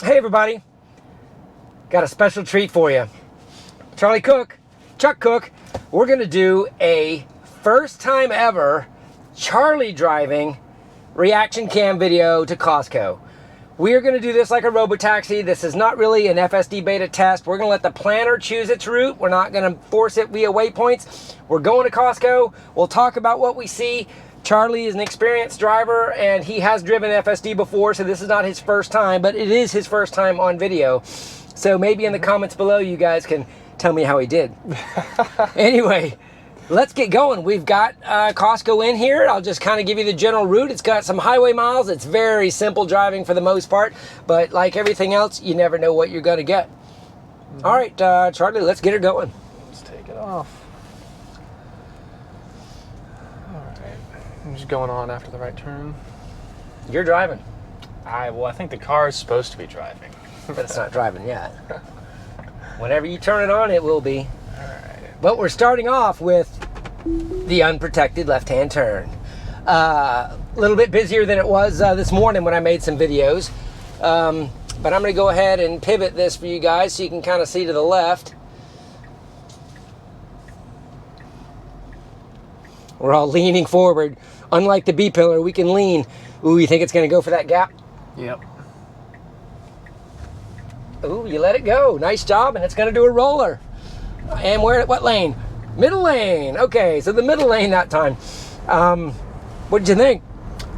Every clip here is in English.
Hey everybody, got a special treat for you. Chuck Cook, we're gonna do a first time ever Charlie driving reaction cam video to Costco. We are gonna do this like a robotaxi. This is not really an FSDBeta test. We're gonna let the planner choose its route. We're not gonna force it via waypoints. We're going to Costco. We'll talk about what we see. Charlie is an experienced driver and he has driven FSD before, so this is not his first time, but it is his first time on video. So maybe in the comments below you guys can tell me how he did. Anyway, let's get going. We've got Costco in here. I'll just kind of give you the general route. It's got some highway miles. It's very simple driving for the most part, but like everything else, you never know what you're gonna get. All right, Charlie, let's get her going. Let's take it off. I'm just going on after the right turn. You're driving. Well, I think the car is supposed to be driving. But it's not driving yet. Whenever you turn it on, it will be. All right. But we're starting off with the unprotected left-hand turn. A little bit busier than it was this morning when I made some videos. But I'm going to go ahead and pivot this for you guys so you can kind of see to the left. We're all leaning forward. Unlike the B-pillar, we can lean. Ooh, you think it's going to go for that gap? Yep. Ooh, you let it go. Nice job, and it's going to do a roller. And we're at what lane? Middle lane. Okay, so the middle lane that time. What did you think?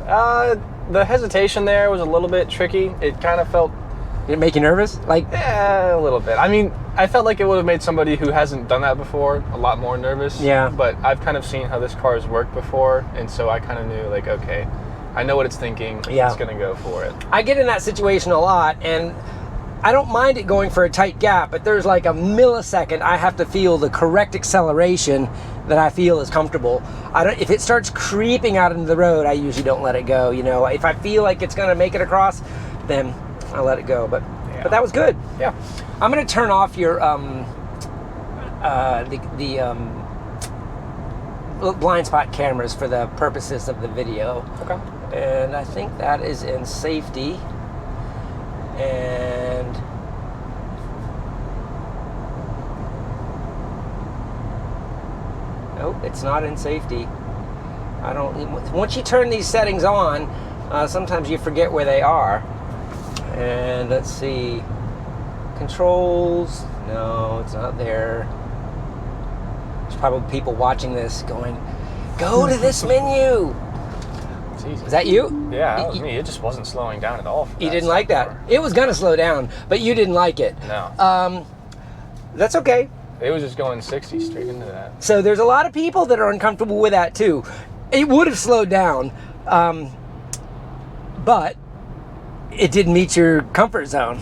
The hesitation there was a little bit tricky. It kind of felt... Did it make you nervous? Like, yeah, a little bit. I mean, I felt like it would have made somebody who hasn't done that before a lot more nervous. Yeah. But I've kind of seen how this car has worked before, and so I kind of knew, like, okay, I know what it's thinking. Yeah. It's going to go for it. I get in that situation a lot, and I don't mind it going for a tight gap, but there's like a millisecond I have to feel the correct acceleration that I feel is comfortable. If it starts creeping out into the road, I usually don't let it go. You know, if I feel like it's going to make it across, then I'll let it go. But that was good. Yeah. I'm going to turn off your blind spot cameras for the purposes of the video. Okay. And I think that is in safety. And nope, it's not in safety. I don't. Once you turn these settings on, sometimes you forget where they are. And let's see, controls. No, it's not there. There's probably people watching this going, "Go to this menu." It's easy. Is that you? Yeah, that was me. It just wasn't slowing down at all. You didn't like that. It was gonna slow down, but you didn't like it. No. That's okay. It was just going 60 straight into that. So there's a lot of people that are uncomfortable with that too. It would have slowed down, but it didn't meet your comfort zone.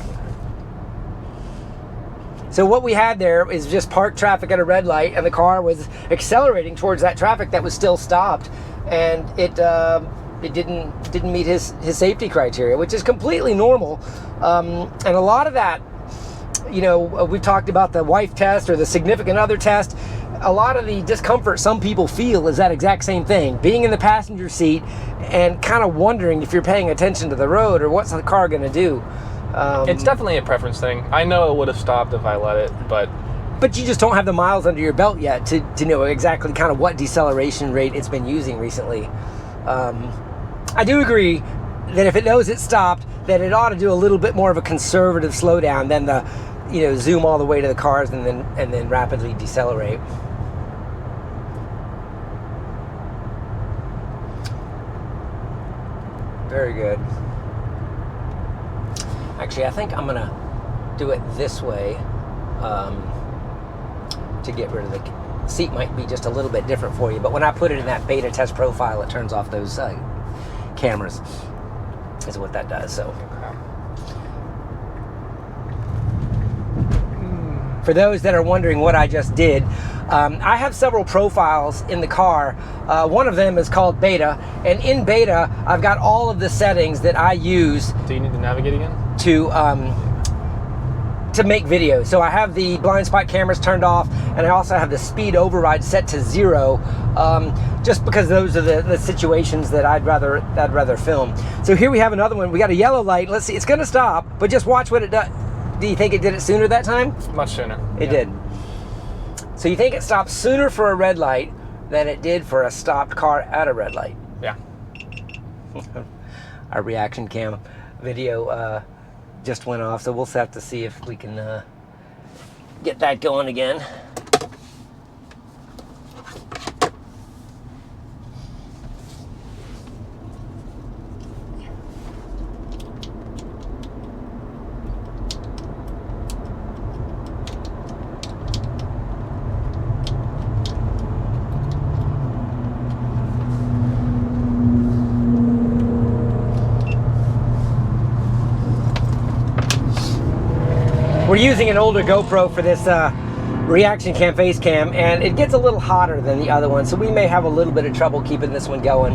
So what we had there is just parked traffic at a red light, and the car was accelerating towards that traffic that was still stopped, and it didn't meet his safety criteria, which is completely normal. And a lot of that, you know, we've talked about the wife test or the significant other test. A lot of the discomfort some people feel is that exact same thing. Being in the passenger seat and kind of wondering if you're paying attention to the road or what's the car going to do. It's definitely a preference thing. I know it would have stopped if I let it, but you just don't have the miles under your belt yet to know exactly kind of what deceleration rate it's been using recently. I do agree that if it knows it stopped, that it ought to do a little bit more of a conservative slowdown than the, you know, zoom all the way to the cars and then rapidly decelerate. Very good. Actually, I think I'm gonna do it this way to get rid of the seat. Might be just a little bit different for you, but when I put it in that beta test profile, it turns off those cameras. Is what that does. So for those that are wondering what I just did, I have several profiles in the car. One of them is called Beta, and in Beta, I've got all of the settings that I use. Do you need to navigate again? To to make videos. So I have the blind spot cameras turned off, and I also have the speed override set to 0, just because those are the situations that I'd rather film. So here we have another one. We got a yellow light. Let's see, it's gonna stop, but just watch what it does. Do you think it did it sooner that time? Much sooner. It did. So you think it stopped sooner for a red light than it did for a stopped car at a red light? Yeah. Our reaction cam video just went off, so we'll have to see if we can get that going again. We're using an older GoPro for this reaction cam face cam, and it gets a little hotter than the other one, so we may have a little bit of trouble keeping this one going.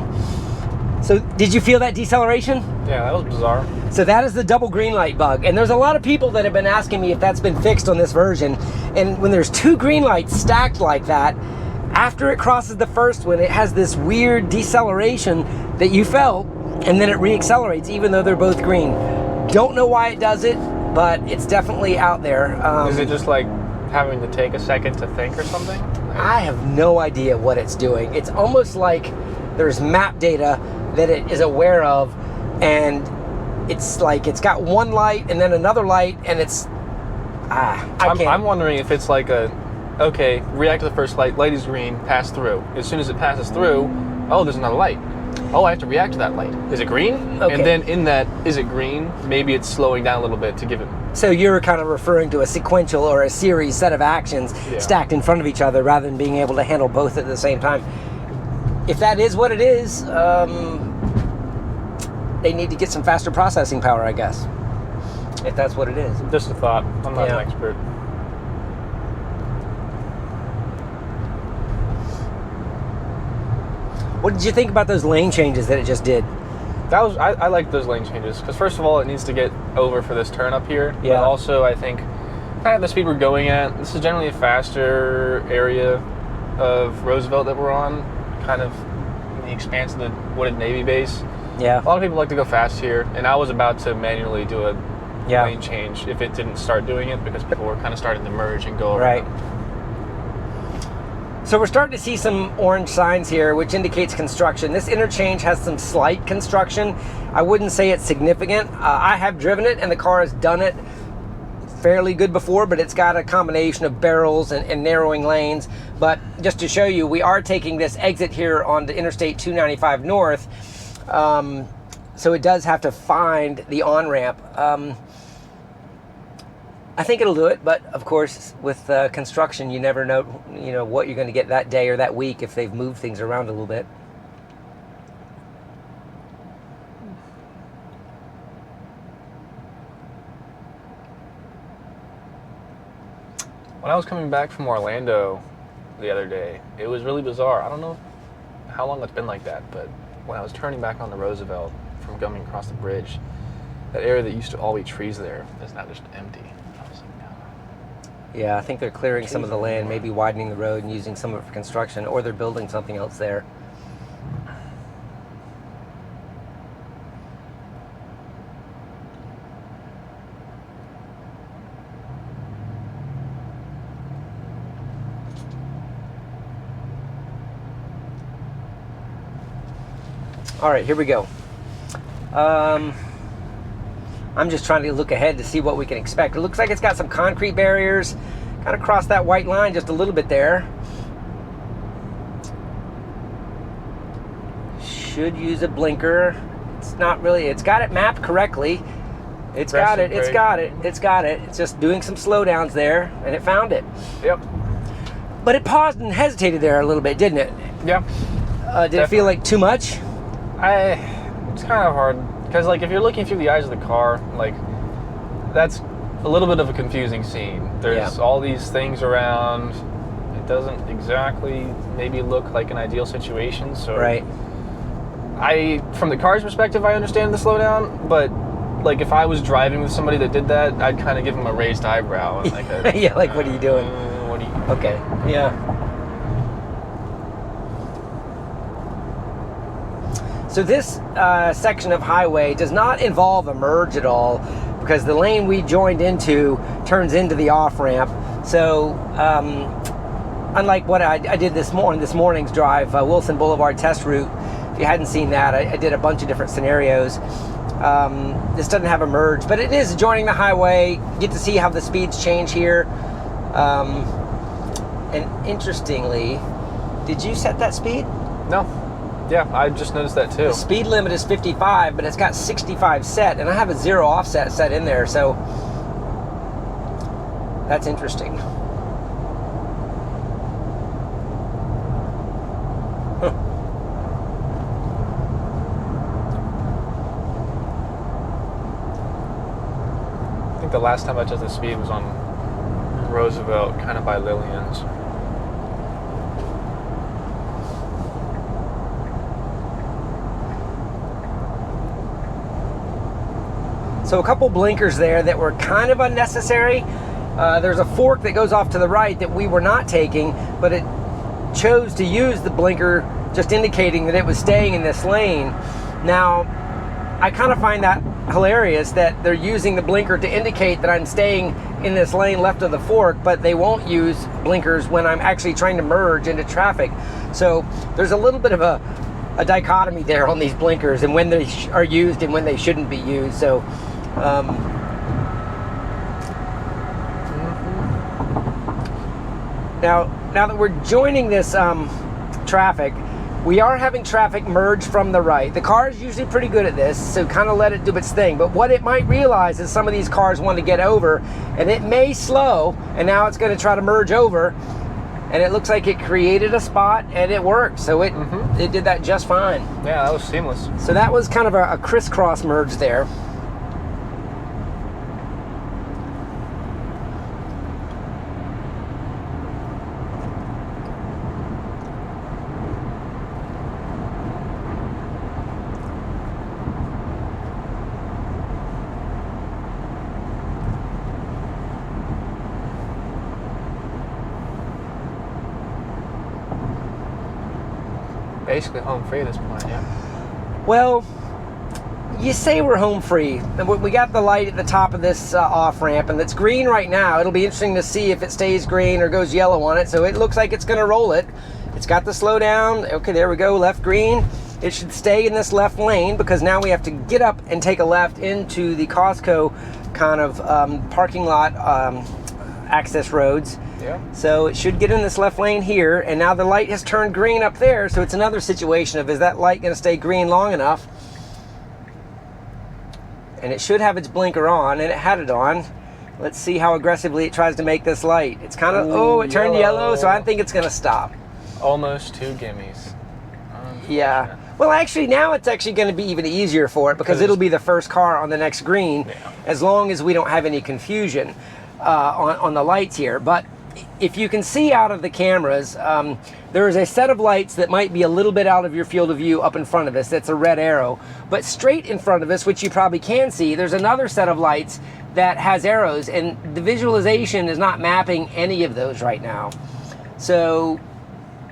So did you feel that deceleration? Yeah, that was bizarre. So that is the double green light bug, and there's a lot of people that have been asking me if that's been fixed on this version. And when there's 2 green lights stacked like that, after it crosses the first one, it has this weird deceleration that you felt, and then it reaccelerates even though they're both green. Don't know why it does it, but it's definitely out there. Is it just like having to take a second to think or something? I have no idea what it's doing. It's almost like there's map data that it is aware of, and it's like it's got one light and then another light, and it's I'm wondering if it's like okay, react to the first light, light is green, pass through. As soon as it passes through, oh, there's another light. Oh, I have to react to that light. Is it green? Okay. And then in that, is it green? Maybe it's slowing down a little bit to give it. So you're kind of referring to a sequential or a series set of actions stacked in front of each other rather than being able to handle both at the same time. If that is what it is, they need to get some faster processing power, I guess. If that's what it is. Just a thought. I'm not an expert. What did you think about those lane changes that it just did? I like those lane changes because first of all, it needs to get over for this turn up here. Yeah. But also, I think kind of the speed we're going at. This is generally a faster area of Roosevelt that we're on, kind of in the expanse of the wooded Navy base. Yeah. A lot of people like to go fast here, and I was about to manually do a lane change if it didn't start doing it because people were kind of starting to merge and go around. Right. So we're starting to see some orange signs here, which indicates construction. This interchange has some slight construction. I wouldn't say it's significant. I have driven it, and the car has done it fairly good before, but it's got a combination of barrels and narrowing lanes. But just to show you, we are taking this exit here on the Interstate 295 North, so it does have to find the on-ramp. I think it'll do it, but of course, with construction, you never know, what you're going to get that day or that week if they've moved things around a little bit. When I was coming back from Orlando the other day, it was really bizarre. I don't know how long it's been like that, but when I was turning back onto Roosevelt from coming across the bridge, that area that used to all be trees there is now just empty. Yeah, I think they're clearing some of the land, maybe widening the road and using some of it for construction, or they're building something else there. All right, here we go. I'm just trying to look ahead to see what we can expect. It looks like it's got some concrete barriers, kind of crossed that white line just a little bit there. Should use a blinker. It's not really, it's got it mapped correctly. It's got it. It's just doing some slowdowns there, and it found it. Yep. But it paused and hesitated there a little bit, didn't it? Yeah. Did it feel like too much? It's kind of hard. Because, if you're looking through the eyes of the car, that's a little bit of a confusing scene. There's all these things around. It doesn't exactly maybe look like an ideal situation. So, right. From the car's perspective, I understand the slowdown, but like if I was driving with somebody that did that, I'd kind of give them a raised eyebrow and like a, yeah, like what are you doing? What are you? Okay, yeah. So this section of highway does not involve a merge at all, because the lane we joined into turns into the off-ramp. So unlike what I did this morning's drive, Wilson Boulevard test route, if you hadn't seen that, I did a bunch of different scenarios. This doesn't have a merge, but it is joining the highway. You get to see how the speeds change here. And interestingly, did you set that speed? No. Yeah, I just noticed that too. The speed limit is 55, but it's got 65 set, and I have a 0 offset set in there, so that's interesting. I think the last time I took the speed was on Roosevelt, kind of by Lillian's. So a couple blinkers there that were kind of unnecessary. There's a fork that goes off to the right that we were not taking, but it chose to use the blinker, just indicating that it was staying in this lane. Now, I kind of find that hilarious that they're using the blinker to indicate that I'm staying in this lane left of the fork, but they won't use blinkers when I'm actually trying to merge into traffic. So there's a little bit of a dichotomy there on these blinkers, and when they are used and when they shouldn't be used. So now that we're joining this traffic, we are having traffic merge from the right. The car is usually pretty good at this, so kind of let it do its thing. But what it might realize is some of these cars want to get over, and it may slow, and now it's going to try to merge over. And it looks like it created a spot, and it worked. So it did that just fine. Yeah, that was seamless. So that was kind of a crisscross merge there. Basically home free at this point, yeah. Well, you say we're home free. We got the light at the top of this off-ramp, and it's green right now. It'll be interesting to see if it stays green or goes yellow on it. So it looks like it's going to roll it. It's got the slow down. Okay, there we go, left green. It should stay in this left lane, because now we have to get up and take a left into the Costco kind of parking lot access roads. Yeah. So it should get in this left lane here, and now the light has turned green up there, so it's another situation of, is that light going to stay green long enough? And it should have its blinker on, and it had it on. Let's see how aggressively it tries to make this light. It's kind of, oh, it turned yellow, so I think it's going to stop. Almost 2 gimmies. Yeah. Well, actually, now it's actually going to be even easier for it, because it'll be the first car on the next green, as long as we don't have any confusion on the lights here. But if you can see out of the cameras, there is a set of lights that might be a little bit out of your field of view up in front of us. That's a red arrow. But straight in front of us, which you probably can see, there's another set of lights that has arrows, and the visualization is not mapping any of those right now. So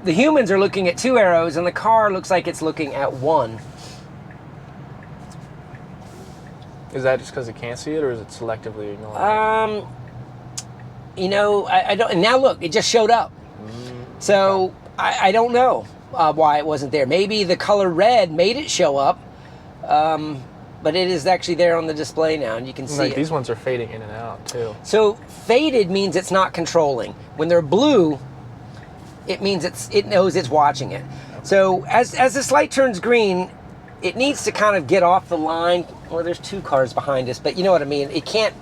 the humans are looking at 2 arrows, and the car looks like it's looking at 1. Is that just because it can't see it, or is it selectively ignoring it? You know, I don't. And now look, it just showed up. So I don't know why it wasn't there. Maybe the color red made it show up, but it is actually there on the display now, and you can see like it. These ones are fading in and out too. So faded means it's not controlling. When they're blue, it means it knows it's watching it. Okay. So as this light turns green, it needs to kind of get off the line. Well, there's 2 cars behind us, but you know what I mean. It can't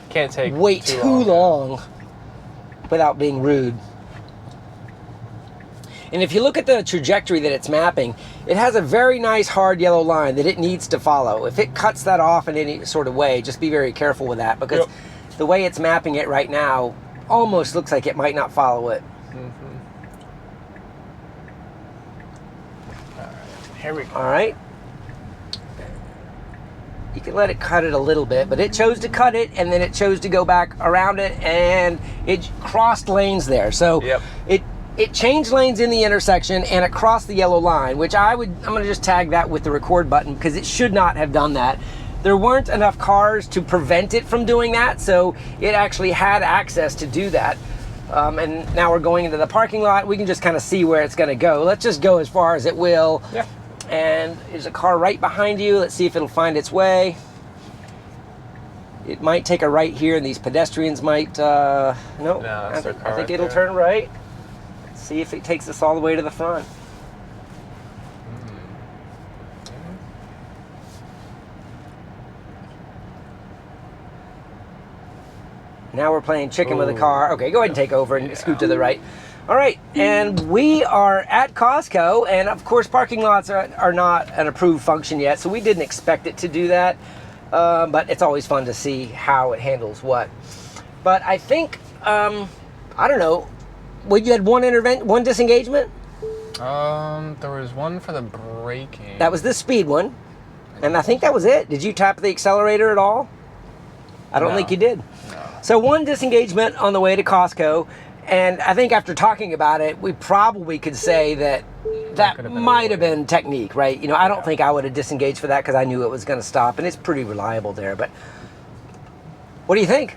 take wait too long without being rude. And if you look at the trajectory that it's mapping, it has a very nice hard yellow line that it needs to follow. If it cuts that off in any sort of way, just be very careful with that, because the way it's mapping it right now almost looks like it might not follow it. All right, here we go. All right. You can let it cut it a little bit, but it chose to cut it, and then it chose to go back around it, and it crossed lanes there. So Yep. it changed lanes in the intersection, and it crossed the yellow line, which I'm going to just tag that with the record button, because it should not have done that. There weren't enough cars to prevent it from doing that, so it actually had access to do that. And now we're going into the parking lot. We can just kind of see where it's going to go. Let's just go as far as it will. Yeah. And there's a car right behind you. Let's see if it'll find its way. It might take a right here, and these pedestrians might, no, that's their car I think right it'll there. turn right. Let's see if it takes us all the way to the front. Now we're playing chicken with a car. Okay, go ahead and take over and scoot to the right. All right, and we are at Costco, and of course parking lots are not an approved function yet, so we didn't expect it to do that, but it's always fun to see how it handles what. But I think, I don't know, you had one disengagement? There was one for the braking. That was the speed one, and I think that was it. Did you tap the accelerator at all? I don't think you did. No. So one disengagement on the way to Costco, and I think after talking about it, we probably could say that might have been technique, right? You know, I don't think I would have disengaged for that because I knew it was going to stop, and it's pretty reliable there. But what do you think?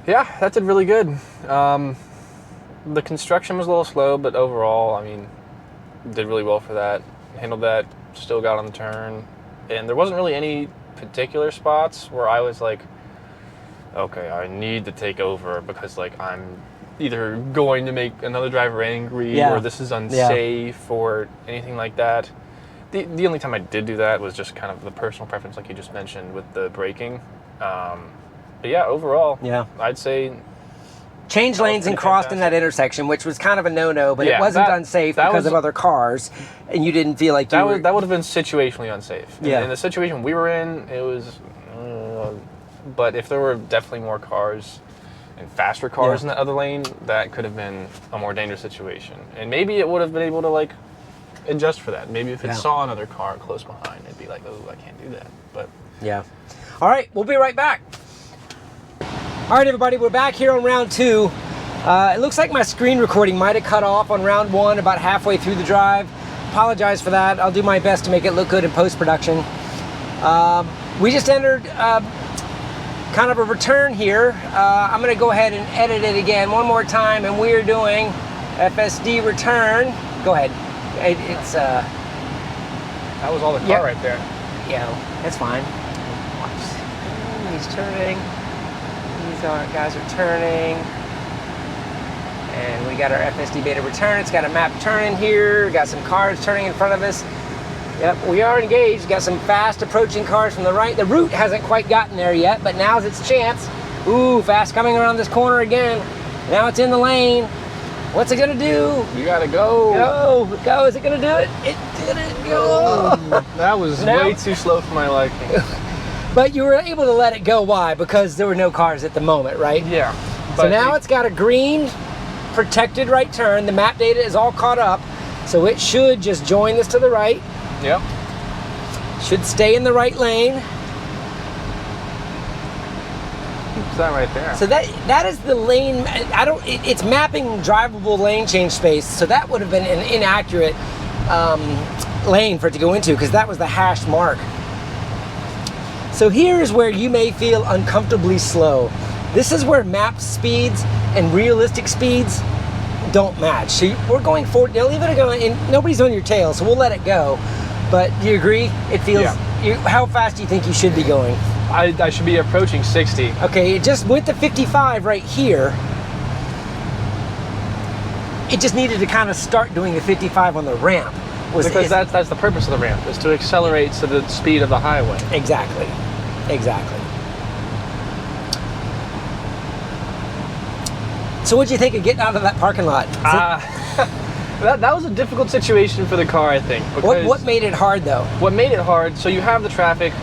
Yeah, that did really good. The construction was a little slow, but overall, I mean, did really well for that. Handled that, still got on the turn, and there wasn't really any particular spots where I was like, okay, I need to take over because like I'm either going to make another driver angry or this is unsafe or anything like that. The only time I did do that was just kind of the personal preference, like you just mentioned, with the braking. But yeah, overall, I'd say changed lanes and crossed in that intersection, which was kind of a no-no, but it wasn't unsafe because of other cars, and you didn't feel like that would have been situationally unsafe. Yeah. In the situation we were in, it was. But if there were definitely more cars and faster cars in that other lane, that could have been a more dangerous situation. And maybe it would have been able to like adjust for that. Maybe if it saw another car close behind, it'd be like, oh, I can't do that. But yeah. All right, we'll be right back. All right, everybody, we're back here on round two. It looks like my screen recording might have cut off on round one about halfway through the drive. Apologize for that. I'll do my best to make it look good in post-production. We just entered kind of a return here. I'm going to go ahead and edit it again one more time, and we're doing FSD return. Go ahead. It's that was all the car right there. Yeah, that's fine. Watch. He's turning. These guys are turning. And we got our FSDBeta return. It's got a map turning here. Got some cars turning in front of us. Yep, we are engaged. Got some fast approaching cars from the right. The route hasn't quite gotten there yet, but now's its chance. Ooh, fast coming around this corner again. Now it's in the lane. What's it gonna do? You gotta go. Go. Is it gonna do it? It didn't go. That was way too slow for my liking. But you were able to let it go. Why? Because there were no cars at the moment, right? Yeah. So now it's got a green protected right turn. The map data is all caught up. So it should just join this to the right. Yep. Should stay in the right lane. What's that right there? So that is the lane. It's mapping drivable lane change space. So that would have been an inaccurate lane for it to go into because that was the hashed mark. So here's where you may feel uncomfortably slow. This is where map speeds and realistic speeds don't match. So we're going forward. Now leave it going, and nobody's on your tail, so we'll let it go. But do you agree? It feels. How fast do you think you should be going? I should be approaching 60. Okay, it just went to 55 right here. It just needed to kind of start doing the 55 on the ramp. Because that's the purpose of the ramp, is to accelerate to the speed of the highway. Exactly. So what'd you think of getting out of that parking lot? That was a difficult situation for the car, I think. What made it hard, though? What made it hard, so you have the traffic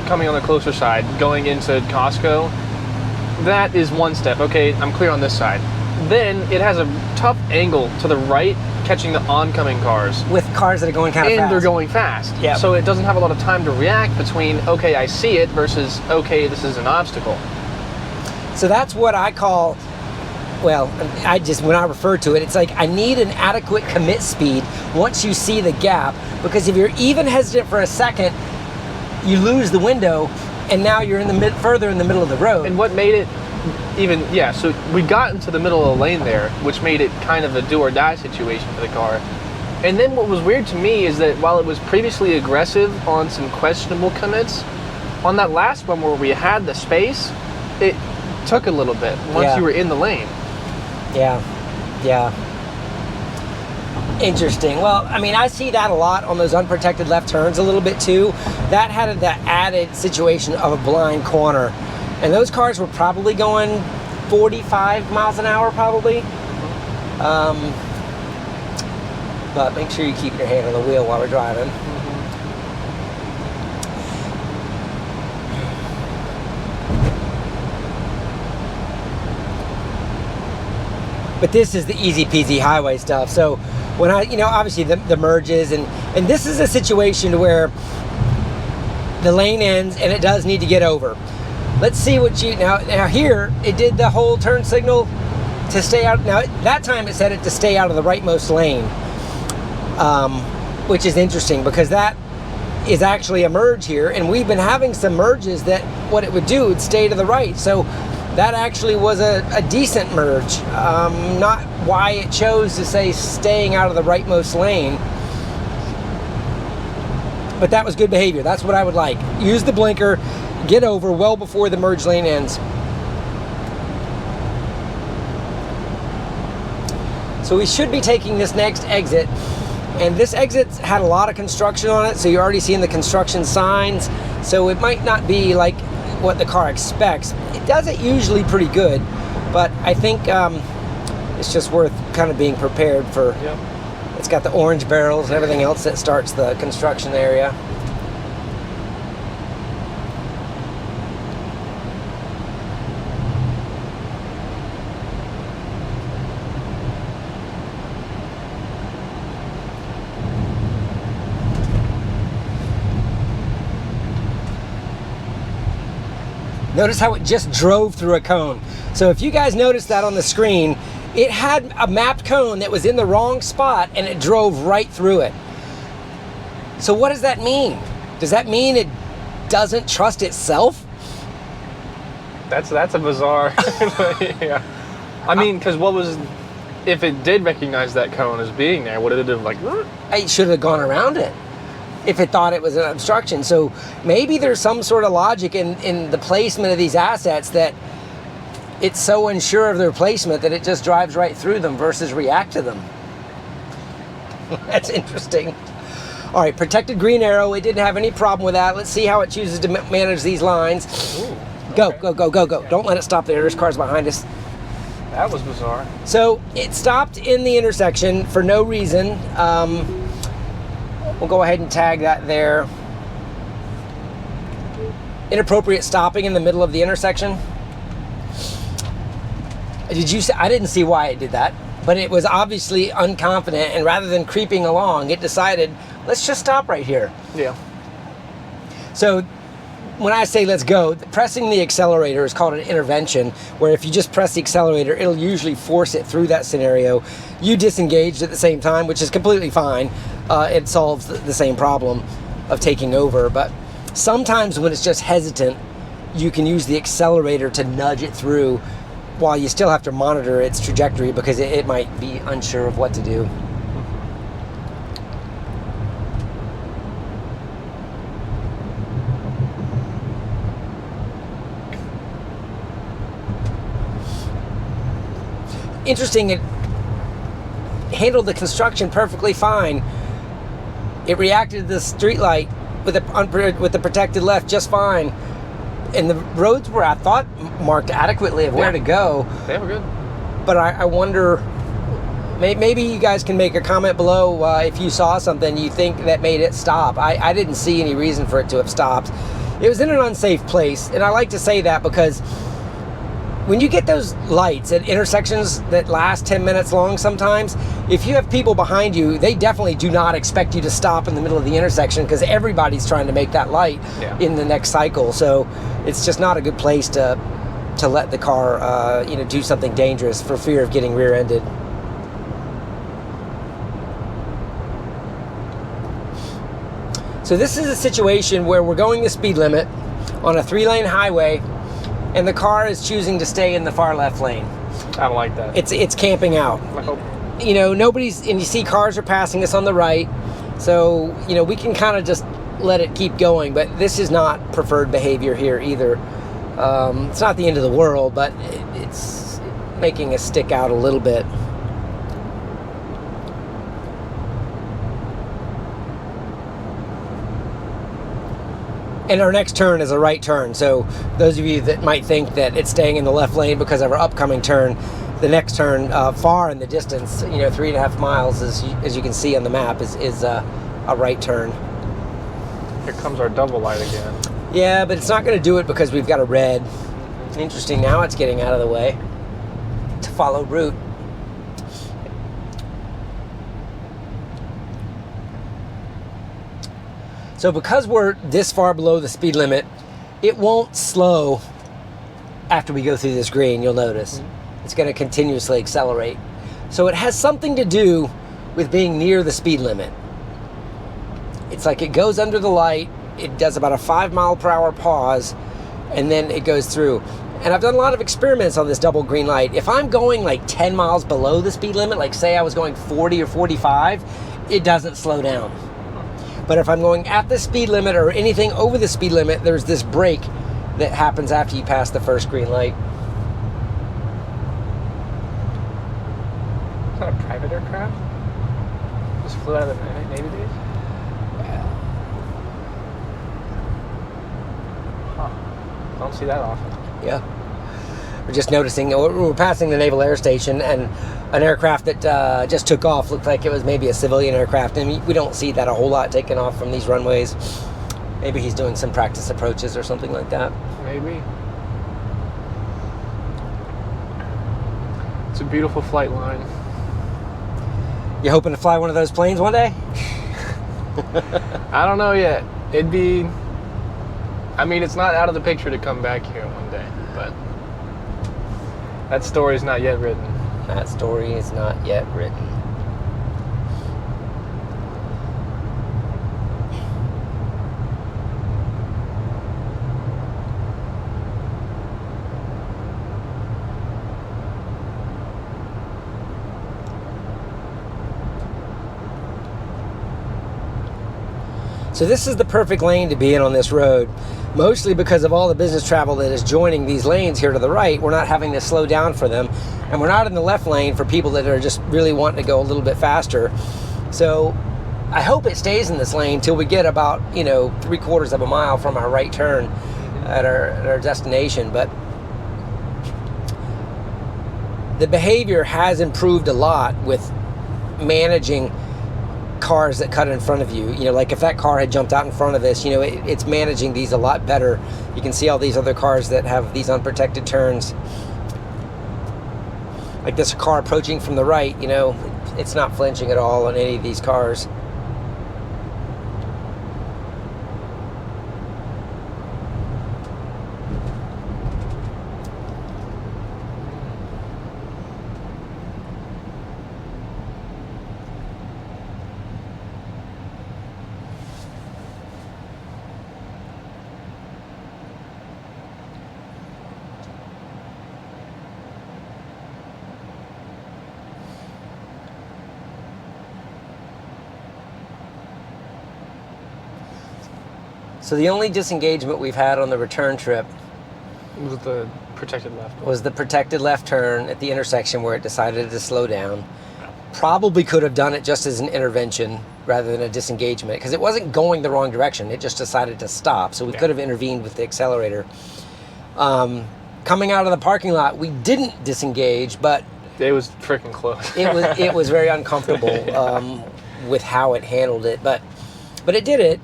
coming on the closer side, going into Costco. That is one step. Okay, I'm clear on this side. Then it has a tough angle to the right, catching the oncoming cars. with cars that are going kind of fast. And they're going fast. Yeah. So it doesn't have a lot of time to react between, okay, I see it, versus, okay, this is an obstacle. So that's what I call, well, when I refer to it, it's like I need an adequate commit speed once you see the gap, because if you're even hesitant for a second, you lose the window, and now you're further in the middle of the road. And what made it even, so we got into the middle of the lane there, which made it kind of a do or die situation for the car. And then what was weird to me is that while it was previously aggressive on some questionable commits, on that last one where we had the space, it took a little bit once you were in the lane. Yeah. Interesting. Well, I mean, I see that a lot on those unprotected left turns a little bit too. That had that added situation of a blind corner. And those cars were probably going 45 miles an hour probably. But make sure you keep your hand on the wheel while we're driving. But this is the easy peasy highway stuff. So when obviously the merges, and this is a situation where the lane ends and it does need to get over. Let's see what now here, it did the whole turn signal to stay out. Now that time it set it to stay out of the rightmost lane, which is interesting because that is actually a merge here, and we've been having some merges that what it would do would stay to the right. So that actually was a decent merge, not why it chose to say staying out of the rightmost lane. But that was good behavior. That's what I would like. Use the blinker, get over well before the merge lane ends. So we should be taking this next exit, and this exit's had a lot of construction on it, so you're already seeing the construction signs, so it might not be like what the car expects. It does it usually pretty good, but I think it's just worth kind of being prepared for. Yep. It's got the orange barrels and everything else that starts the construction area. Notice how it just drove through a cone. So if you guys noticed that on the screen, it had a mapped cone that was in the wrong spot and it drove right through it. So what does that mean? Does that mean it doesn't trust itself? That's a bizarre, yeah. I mean, because if it did recognize that cone as being there, would it have like, It should have gone around it if it thought it was an obstruction. So maybe there's some sort of logic in the placement of these assets that it's so unsure of their placement that it just drives right through them versus react to them. That's interesting. All right, protected green arrow. It didn't have any problem with that. Let's see how it chooses to manage these lines. Ooh, go, okay. go, go, go, go. Don't let it stop there. There's cars behind us. That was bizarre. So it stopped in the intersection for no reason. We'll go ahead and tag that there. Inappropriate stopping in the middle of the intersection. Did you see? I didn't see why it did that, but it was obviously unconfident, and rather than creeping along, it decided, let's just stop right here. Yeah. So when I say let's go, pressing the accelerator is called an intervention, where if you just press the accelerator, it'll usually force it through that scenario. You disengaged at the same time, which is completely fine. It solves the same problem of taking over, but sometimes when it's just hesitant, you can use the accelerator to nudge it through while you still have to monitor its trajectory because it might be unsure of what to do. Interesting, it handled the construction perfectly fine. It reacted to the street light with the protected left just fine. And the roads were, I thought, marked adequately of where to go. They were good. But I wonder, maybe you guys can make a comment below if you saw something you think that made it stop. I didn't see any reason for it to have stopped. It was in an unsafe place, and I like to say that because when you get those lights at intersections that last 10 minutes long sometimes, if you have people behind you, they definitely do not expect you to stop in the middle of the intersection because everybody's trying to make that light in the next cycle. So it's just not a good place to let the car do something dangerous for fear of getting rear-ended. So this is a situation where we're going the speed limit on a 3-lane highway, and the car is choosing to stay in the far left lane. I don't like that. It's camping out. I hope. And you see cars are passing us on the right, so we can kind of just let it keep going. But this is not preferred behavior here either. It's not the end of the world, but it's making us stick out a little bit. And our next turn is a right turn. So those of you that might think that it's staying in the left lane because of our upcoming turn, the next turn far in the distance, 3.5 miles, as you can see on the map, is a right turn. Here comes our double light again. Yeah, but it's not going to do it because we've got a red. Interesting, now it's getting out of the way to follow route. So because we're this far below the speed limit, it won't slow after we go through this green, you'll notice. It's going to continuously accelerate. So it has something to do with being near the speed limit. It's like it goes under the light, it does about a 5 mile per hour pause, and then it goes through. And I've done a lot of experiments on this double green light. If I'm going like 10 miles below the speed limit, like say I was going 40 or 45, it doesn't slow down. But if I'm going at the speed limit or anything over the speed limit, there's this break that happens after you pass the first green light. Is that a private aircraft? Just flew out of the Navy base? Huh. Don't see that often. Yeah. We're just noticing, we're passing the Naval Air Station, and an aircraft that just took off looked like it was maybe a civilian aircraft, and we don't see that a whole lot taking off from these runways. Maybe he's doing some practice approaches or something like that. Maybe. It's a beautiful flight line. You hoping to fly one of those planes one day? I don't know yet. It'd be... I mean, it's not out of the picture to come back here one day, but that story's not yet written. That story is not yet written. So this is the perfect lane to be in on this road. Mostly because of all the business travel that is joining these lanes here to the right, we're not having to slow down for them. And we're not in the left lane for people that are just really wanting to go a little bit faster. So I hope it stays in this lane till we get about, 3/4 of a mile from our right turn at our destination. But the behavior has improved a lot with managing cars that cut in front of you. Like if that car had jumped out in front of us, it's managing these a lot better. You can see all these other cars that have these unprotected turns. Like this car approaching from the right, it's not flinching at all on any of these cars. So the only disengagement we've had on the return trip was the protected left. Was the protected left turn at the intersection where it decided to slow down. Probably could have done it just as an intervention rather than a disengagement because it wasn't going the wrong direction. It just decided to stop. So we could have intervened with the accelerator. Coming out of the parking lot, we didn't disengage, but it was freaking close. it was very uncomfortable with how it handled it, but it did it,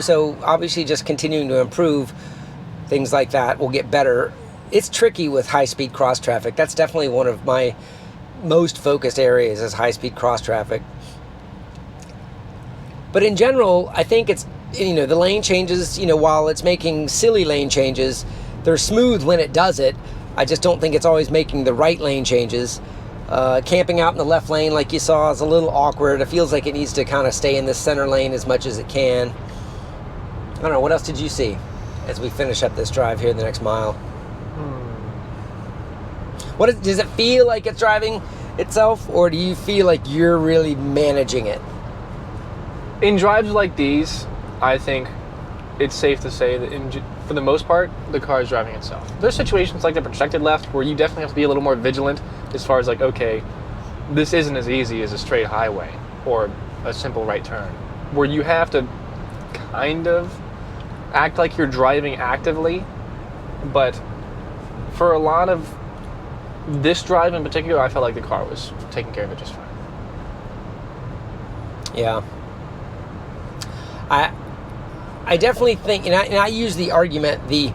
so obviously just continuing to improve things like that will get better it's tricky with high-speed cross traffic. That's definitely one of my most focused areas is high-speed cross traffic. But in general, I think it's, you know, the lane changes, you know, while it's making silly lane changes, they're smooth when it does it. I just don't think it's always making the right lane changes. Camping out in the left lane like you saw is a little awkward. It feels like it needs to kind of stay in the center lane as much as it can. I don't know, what else did you see as we finish up this drive here the next mile? Does it feel like it's driving itself, or do you feel like you're really managing it? In drives like these, I think it's safe to say that for the most part, the car is driving itself. There's situations like the protected left where you definitely have to be a little more vigilant as far as like, okay, this isn't as easy as a straight highway or a simple right turn, where you have to kind of act like you're driving actively. But for a lot of this drive in particular, I felt like the car was taking care of it just fine. Yeah. I definitely think, and I use the argument, the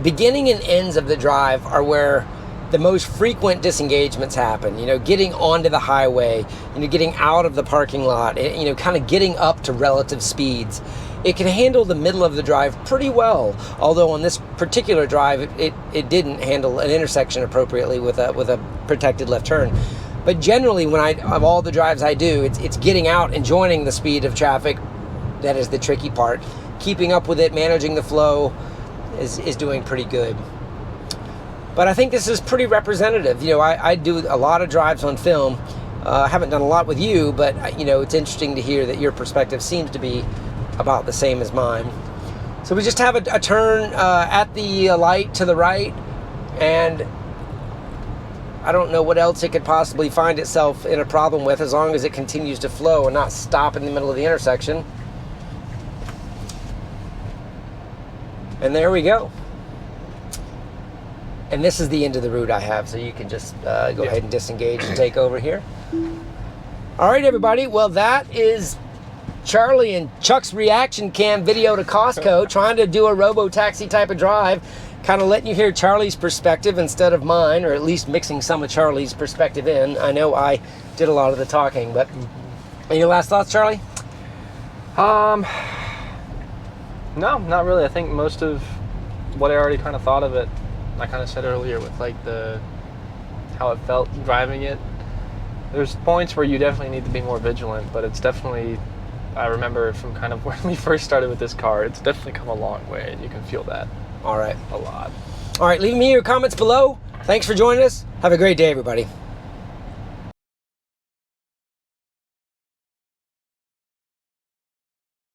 beginning and ends of the drive are where the most frequent disengagements happen. You know, getting onto the highway, you know, getting out of the parking lot, you know, kind of getting up to relative speeds. It can handle the middle of the drive pretty well, although on this particular drive, it didn't handle an intersection appropriately with a protected left turn. But generally, of all the drives I do, it's getting out and joining the speed of traffic that is the tricky part. Keeping up with it, managing the flow is doing pretty good. But I think this is pretty representative. You know, I do a lot of drives on film. I haven't done a lot with you, but you know, it's interesting to hear that your perspective seems to be about the same as mine. So we just have a turn at the light to the right, and I don't know what else it could possibly find itself in a problem with, as long as it continues to flow and not stop in the middle of the intersection. And there we go. And this is the end of the route I have, so you can just go ahead and disengage and take over here. All right, everybody. Well, that is Charlie and Chuck's reaction cam video to Costco, trying to do a robo-taxi type of drive, kind of letting you hear Charlie's perspective instead of mine, or at least mixing some of Charlie's perspective in. I know I did a lot of the talking, but any last thoughts, Charlie? No, not really. I think most of what I already kind of thought of it, I kind of said earlier with like how it felt driving it. There's points where you definitely need to be more vigilant, but it's definitely, I remember from kind of when we first started with this car, it's definitely come a long way, and you can feel that. All right. A lot. All right, leave me your comments below. Thanks for joining us. Have a great day, everybody.